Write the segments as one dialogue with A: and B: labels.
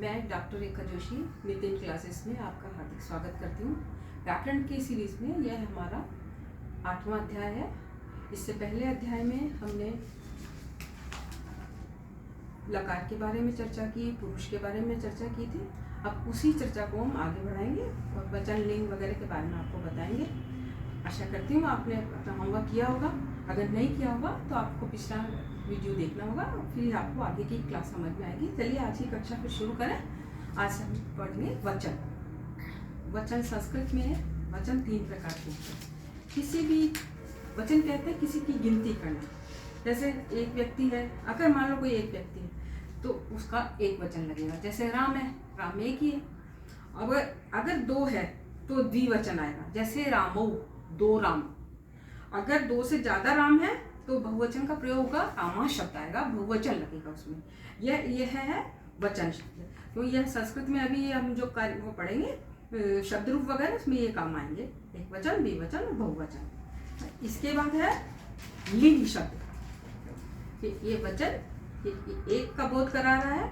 A: मैं डॉक्टर रेखा जोशी नितिन क्लासेस में आपका हार्दिक स्वागत करती हूँ। व्याकरण की सीरीज में यह हमारा 8वां अध्याय है। इससे पहले अध्याय में हमने लकार के बारे में चर्चा की, पुरुष के बारे में चर्चा की थी। अब उसी चर्चा को हम आगे बढ़ाएंगे और वचन, लिंग वगैरह के बारे में आपको बताएंगे। आशा करती हूँ आपने अपना होमवर्क किया होगा। अगर नहीं किया होगा तो आपको पिछला वीडियो देखना होगा, फिर आपको आगे की क्लास समझ में आएगी। चलिए आज की कक्षा फिर शुरू करें। आज हम पढ़ेंगे वचन। वचन संस्कृत में है। वचन 3 प्रकार के होते हैं। किसी भी वचन कहते हैं किसी की गिनती करना। जैसे एक व्यक्ति है, अगर मान लो कोई एक व्यक्ति है तो उसका एक वचन लगेगा। जैसे राम है, राम एक ही है। अगर 2 है तो द्विवचन आएगा। जैसे रामो, 2 राम। अगर 2 से ज्यादा राम है तो बहुवचन का प्रयोग होगा, रामा शब्द आएगा, बहुवचन लगेगा उसमें। यह है वचन शब्द। तो यह संस्कृत में अभी हम जो कार्य वो पढ़ेंगे शब्द रूप वगैरह, उसमें ये काम आएंगे। एक वचन, द्विवचन और बहुवचन। इसके बाद है लिंग शब्द। ये वचन एक का बोध करा रहा है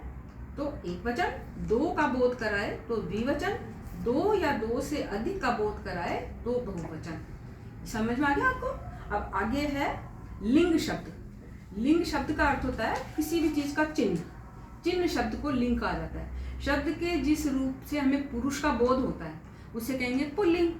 A: तो एक वचन, 2 का बोध कराए तो द्विवचन, 2 या 2 से अधिक का बोध कराए तो बहुवचन। समझ में आ गया आपको? अब आगे है लिंग शब्द। लिंग शब्द का अर्थ होता है किसी भी चीज का चिन्ह। चिन्ह शब्द को लिंग कहा जाता है। शब्द के जिस रूप से हमें पुरुष का बोध होता है उसे कहेंगे पुल्लिंग,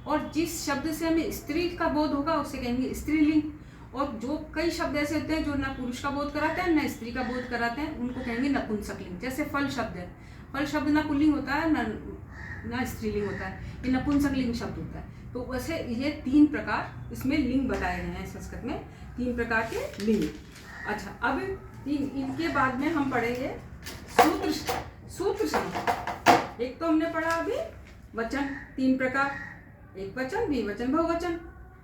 A: और जिस शब्द से हमें स्त्री का बोध होगा उसे कहेंगे स्त्रीलिंग। और जो कई शब्द ऐसे होते हैं जो ना पुरुष का बोध कराते हैं ना स्त्री का बोध कराते हैं, उनको कहेंगे नपुंसकलिंग। जैसे फल शब्द है, फल शब्द ना पुल्लिंग होता है ना स्त्रीलिंग होता है, ये नपुंसकलिंग शब्द होता है। तो वैसे ये 3 प्रकार इसमें लिंग बताए गए हैं संस्कृत में, 3 प्रकार के लिंग। अच्छा, अब इनके बाद में हम पढ़ेंगे सूत्र शब्द। एक तो हमने पढ़ा अभी वचन 3 प्रकार, एक वचन, द्विवचन, बहुवचन।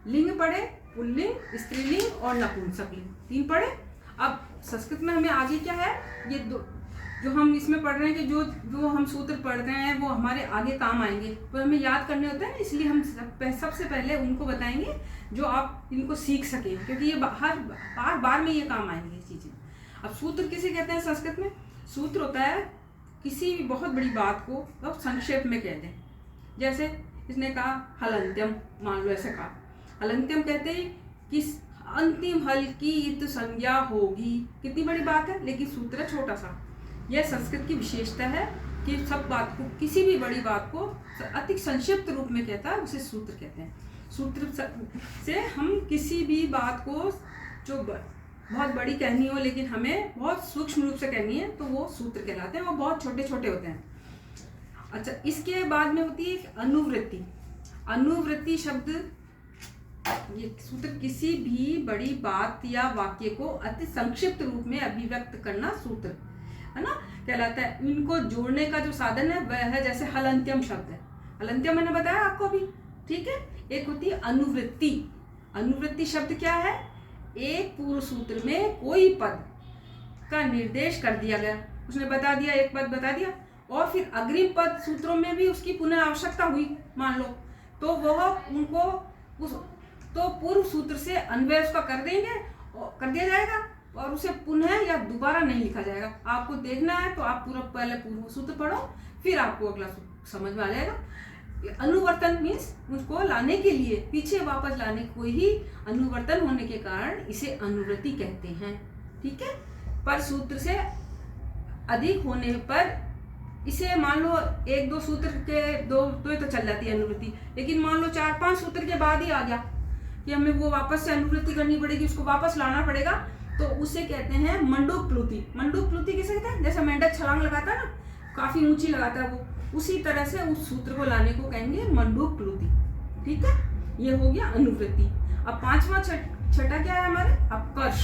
A: लिंग पढ़े, पुल्लिंग, स्त्रीलिंग और नपुंसकलिंग, 3 पढ़े। अब संस्कृत में हमें आगे क्या है, ये जो हम इसमें पढ़ रहे हैं कि जो हम सूत्र पढ़ रहे हैं वो हमारे आगे काम आएंगे, तो हमें याद करने होते हैं। इसलिए हम सबसे पहले उनको बताएंगे जो आप इनको सीख सकें, क्योंकि ये हर बार में ये काम आएंगे ये चीजें। अब सूत्र किसे कहते हैं संस्कृत में? सूत्र होता है किसी भी बहुत बड़ी बात को तो संक्षेप में कहते हैं। जैसे इसने कहा हलंत्यम, मान लो ऐसे कहा हलंत्यम, कहते हैं कि अंतिम हल की इत संज्ञा होगी। कितनी बड़ी बात है, लेकिन सूत्र छोटा सा। यह संस्कृत की विशेषता है कि सब बात को, किसी भी बड़ी बात को अति संक्षिप्त रूप में कहता है, उसे सूत्र कहते हैं। सूत्र से हम किसी भी बात को जो बहुत बड़ी कहनी हो लेकिन हमें बहुत सूक्ष्म रूप से कहनी है तो वो सूत्र कहलाते हैं। वो बहुत छोटे छोटे होते हैं। अच्छा, इसके बाद में होती है अनुवृत्ति। अनुवृत्ति शब्द, ये सूत्र किसी भी बड़ी बात या वाक्य को अति संक्षिप्त रूप में अभिव्यक्त करना सूत्र है ना कहलाता है। इनको जोड़ने का जो साधन है वह है, जैसे हलंत्यम शब्द है, हलंत्यम मैंने बताया आपको अभी, ठीक है। एक होती है अनुवृत्ति। अनुवृत्ति शब्द क्या है? एक पूर्व सूत्र में कोई पद का निर्देश कर दिया गया, उसने बता दिया, एक पद बता दिया, और फिर अग्रिम पद सूत्रों में भी उसकी पुनः आवश्यकता हुई मान लो, तो वह उनको तो पूर्व सूत्र से अन्वय उसका कर दिया जाएगा और उसे पुनः या दोबारा नहीं लिखा जाएगा। आपको देखना है तो आप पहले पूर्व सूत्र पढ़ो, फिर आपको अगला सूत्र समझ में आ जाएगा। अनुवर्तन मीन्स उसको लाने के लिए, पीछे वापस लाने को ही अनुवर्तन होने के कारण इसे अनुवृत्ति कहते हैं, ठीक है। पर सूत्र से अधिक होने पर इसे मान लो 1-2 सूत्र के दो तो चल जाती है अनुवृत्ति, लेकिन मान लो 4-5 सूत्र के बाद ही आ गया कि हमें वो वापस से अनुवृत्ति करनी पड़ेगी, उसको वापस लाना पड़ेगा, तो उसे कहते हैं मंडूक प्लुति। मंडूक प्लुति किसे कहते हैं? जैसे मेंढक छलांग लगाता है ना, काफी ऊंची लगाता है वो, उसी तरह से उस सूत्र को लाने को कहेंगे मंडूक प्लुति, ठीक है। ये हो गया अनुवृत्ति। अब 5वां छठा क्या है हमारे? अपकर्ष।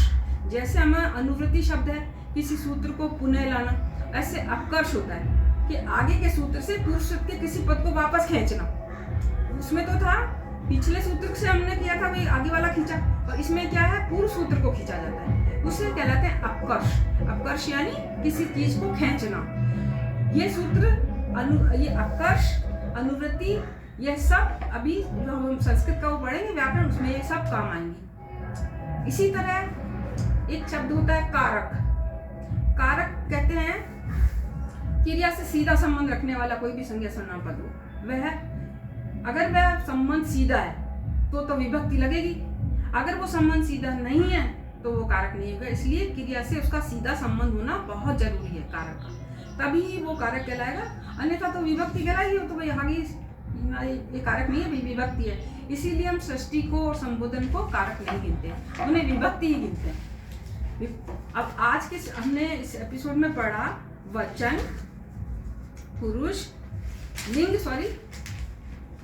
A: जैसे हमें अनुवृत्ति शब्द है किसी सूत्र को पुनः लाना, ऐसे अपकर्ष होता है कि आगे के सूत्र से पूर्व सूत्र के किसी पद को वापस खींचना। उसमें तो था पिछले सूत्र से हमने किया था, वही आगे वाला खींचा, और इसमें क्या है, पूर्व सूत्र को खींचा जाता है, उसे कहलाते हैं अपकर्ष। अपकर्ष यानी किसी चीज को खींचना। ये सूत्र ये अपकर्ष, अनुवृत्ति, ये सब अभी जो हम संस्कृत का वो पढ़ेंगे व्याकरण, उसमें ये सब काम आएंगे। इसी तरह एक शब्द होता है कारक। कारक कहते हैं क्रिया से सीधा संबंध रखने वाला कोई भी संज्ञा सर्वनाम पद हो, वह अगर वह संबंध सीधा है तो विभक्ति लगेगी, अगर वो संबंध सीधा नहीं है तो वो कारक नहीं होगा। इसलिए क्रिया से उसका सीधा संबंध होना बहुत जरूरी है कारक का, तभी वो कारक कहलाएगा, अन्यथा तो विभक्ति कहलाएगी। तो भाई आगे ये कारक नहीं है, विभक्ति है। इसीलिए हम षष्ठी को और संबोधन को कारक नहीं गिनते हैं, उन्हें विभक्ति ही गिनते हैं। अब आज के हमने इस एपिसोड में पढ़ा वचन, पुरुष, लिंग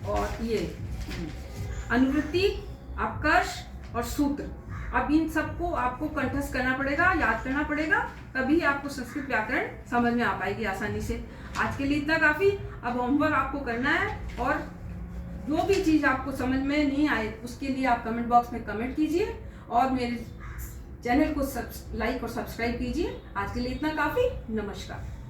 A: और ये अनुवृत्ति, अपकर्ष और सूत्र। अब इन सबको आपको कंठस्थ करना पड़ेगा, याद करना पड़ेगा, तभी आपको संस्कृत व्याकरण समझ में आ पाएगी आसानी से। आज के लिए इतना काफी। अब होमवर्क आपको करना है, और जो भी चीज़ आपको समझ में नहीं आए उसके लिए आप कमेंट बॉक्स में कमेंट कीजिए, और मेरे चैनल को लाइक और सब्सक्राइब कीजिए। आज के लिए इतना काफी। नमस्कार।